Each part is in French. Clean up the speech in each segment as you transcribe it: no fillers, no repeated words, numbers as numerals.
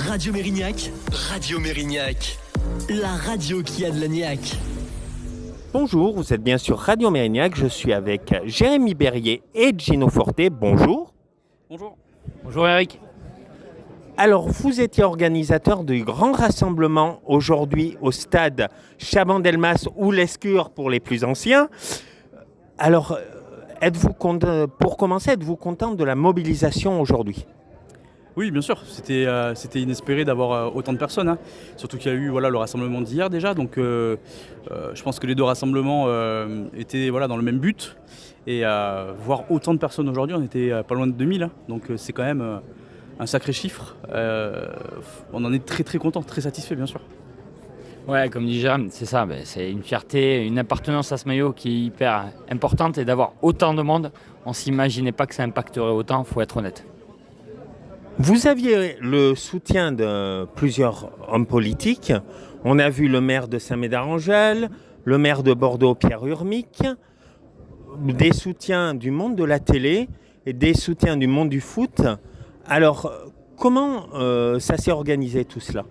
Radio Mérignac, Radio Mérignac, la radio qui a de la niaque. Bonjour, vous êtes bien sur Radio Mérignac, je suis avec Jérémy Berrier et Gino Forte. Bonjour. Bonjour. Bonjour Eric. Alors, vous étiez organisateur du grand rassemblement aujourd'hui au stade Chaban-Delmas ou l'Escure pour les plus anciens. Alors, pour commencer, êtes-vous content de la mobilisation aujourd'hui ? Oui, bien sûr, c'était inespéré d'avoir autant de personnes, hein. Surtout qu'il y a eu le rassemblement d'hier déjà, donc je pense que les deux rassemblements étaient dans le même but. Et voir autant de personnes aujourd'hui, on était pas loin de 2000, hein. Donc c'est quand même un sacré chiffre. On en est très très content, très satisfait bien sûr. Ouais, comme dit Jérôme, c'est ça, c'est une fierté, une appartenance à ce maillot qui est hyper importante, et d'avoir autant de monde, on ne s'imaginait pas que ça impacterait autant, il faut être honnête. Vous aviez le soutien de plusieurs hommes politiques. On a vu le maire de Saint-Médard-en-Jalles, le maire de Bordeaux, Pierre Urmic, des soutiens du monde de la télé et des soutiens du monde du foot. Alors, comment ça s'est organisé tout cela ?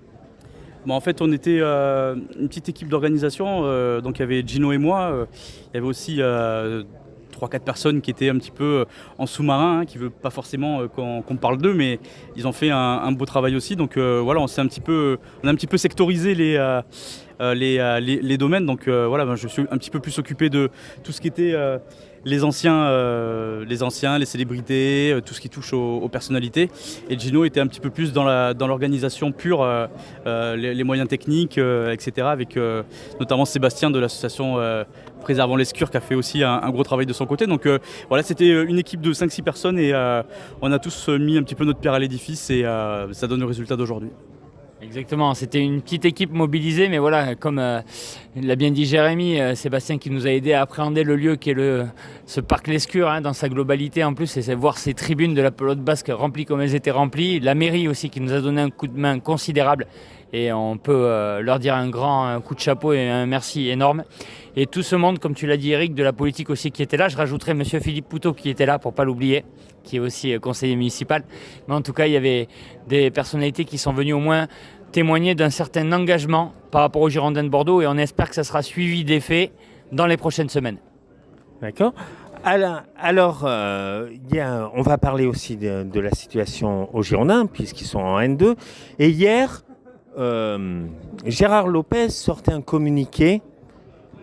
En fait, on était une petite équipe d'organisation, donc il y avait Gino et moi, il y avait aussi 3-4 personnes qui étaient un petit peu en sous-marin, qui ne veulent pas forcément qu'on parle d'eux, mais ils ont fait un beau travail aussi. Donc on a un petit peu sectorisé les domaines. Donc je suis un petit peu plus occupé de tout ce qui était les anciens, les célébrités, tout ce qui touche aux personnalités. Et Gino était un petit peu plus dans l'organisation pure, les moyens techniques, etc. Avec notamment Sébastien de l'association Préservant l'Escure qui a fait aussi un gros travail de son côté. Donc c'était une équipe de 5-6 personnes et on a tous mis un petit peu notre pierre à l'édifice et ça donne le résultat d'aujourd'hui. Exactement, c'était une petite équipe mobilisée, mais comme l'a bien dit Jérémy, Sébastien qui nous a aidé à appréhender le lieu qui est ce parc L'Escure, dans sa globalité en plus, et c'est voir ces tribunes de la pelote basque remplies comme elles étaient remplies, la mairie aussi qui nous a donné un coup de main considérable, et on peut leur dire un grand coup de chapeau et un merci énorme. Et tout ce monde, comme tu l'as dit Eric, de la politique aussi qui était là. Je rajouterai monsieur Philippe Poutot qui était là pour ne pas l'oublier, qui est aussi conseiller municipal. Mais en tout cas, il y avait des personnalités qui sont venues au moins témoigner d'un certain engagement par rapport aux Girondins de Bordeaux, et on espère que ça sera suivi d'effets dans les prochaines semaines. D'accord. Alors, on va parler aussi de la situation aux Girondins, puisqu'ils sont en N2. Et hier, Gérard Lopez sortait un communiqué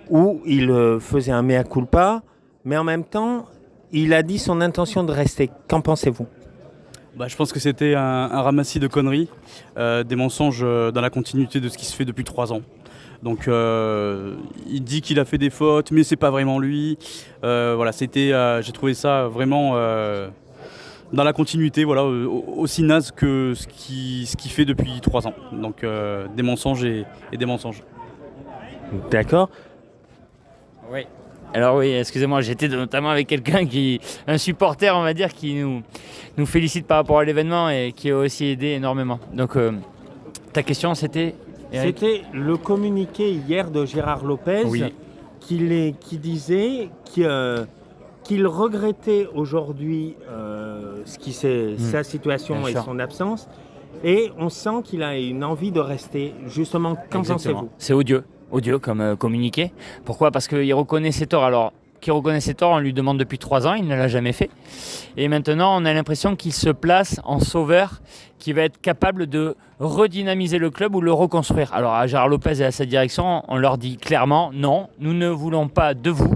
où il faisait un mea culpa, mais en même temps, il a dit son intention de rester. Qu'en pensez-vous ? Je pense que c'était un ramassis de conneries, des mensonges dans la continuité de ce qui se fait depuis 3 ans. Donc il dit qu'il a fait des fautes, mais c'est pas vraiment lui. J'ai trouvé ça vraiment dans la continuité, aussi naze que ce qu'il fait depuis 3 ans. Donc des mensonges et des mensonges. D'accord. Oui. Alors oui, excusez-moi, j'étais notamment avec un supporter, on va dire, qui nous félicite par rapport à l'événement et qui a aussi aidé énormément. Donc ta question c'était, Eric ? C'était le communiqué hier de Gérard Lopez, oui, qui disait qu'il regrettait aujourd'hui sa situation et son absence, et on sent qu'il a une envie de rester. Justement, qu'en pensez-vous ? C'est odieux comme communiqué. Pourquoi ? Parce qu'il reconnaît ses torts. Alors, qui reconnaît ses torts, on lui demande depuis 3 ans, il ne l'a jamais fait. Et maintenant, on a l'impression qu'il se place en sauveur, qui va être capable de redynamiser le club ou le reconstruire. Alors à Gérard Lopez et à sa direction, on leur dit clairement non, nous ne voulons pas de vous.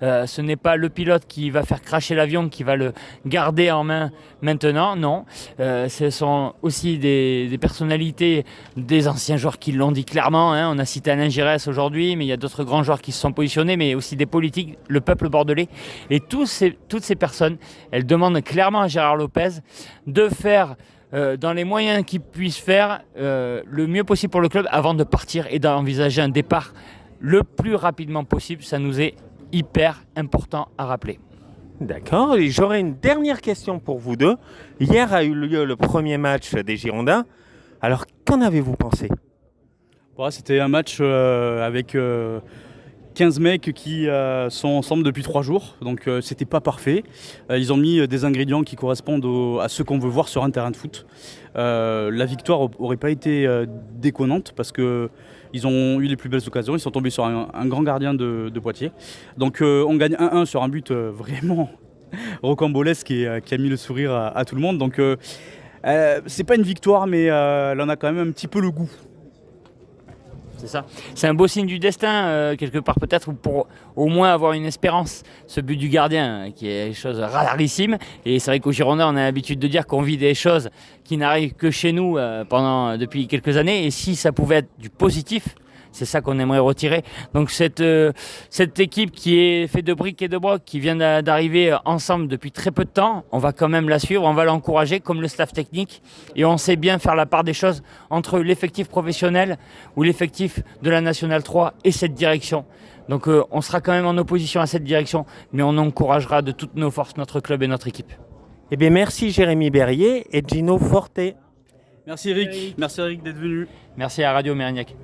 Ce n'est pas le pilote qui va faire cracher l'avion, qui va le garder en main maintenant, non. Ce sont aussi des personnalités, des anciens joueurs qui l'ont dit clairement. On a cité Alain Giresse aujourd'hui, mais il y a d'autres grands joueurs qui se sont positionnés, mais aussi des politiques, le peuple bordelais. Et toutes ces personnes, elles demandent clairement à Gérard Lopez de faire dans les moyens qu'il puisse faire le mieux possible pour le club avant de partir et d'envisager un départ le plus rapidement possible. Ça nous est hyper important à rappeler. D'accord, et j'aurais une dernière question pour vous deux. Hier a eu lieu le premier match des Girondins. Alors, qu'en avez-vous pensé ? C'était un match avec 15 mecs qui sont ensemble depuis 3 jours, donc c'était pas parfait. Ils ont mis des ingrédients qui correspondent à ce qu'on veut voir sur un terrain de foot. La victoire aurait pas été déconnante parce que ils ont eu les plus belles occasions, ils sont tombés sur un grand gardien de Poitiers. Donc on gagne 1-1 sur un but vraiment rocambolesque et qui a mis le sourire à tout le monde. Donc c'est pas une victoire, mais elle en a quand même un petit peu le goût. C'est ça. C'est un beau signe du destin, quelque part peut-être, pour au moins avoir une espérance. Ce but du gardien, qui est une chose rarissime. Et c'est vrai qu'au Girondins, on a l'habitude de dire qu'on vit des choses qui n'arrivent que chez nous depuis quelques années. Et si ça pouvait être du positif, c'est ça qu'on aimerait retirer. Donc cette équipe qui est faite de briques et de brocs, qui vient d'arriver ensemble depuis très peu de temps, on va quand même la suivre, on va l'encourager comme le staff technique. Et on sait bien faire la part des choses entre l'effectif professionnel ou l'effectif de la Nationale 3 et cette direction. Donc on sera quand même en opposition à cette direction, mais on encouragera de toutes nos forces notre club et notre équipe. Eh bien, merci Jérémy Berrier et Gino Forte. Merci Eric d'être venu. Merci à Radio Mérignac.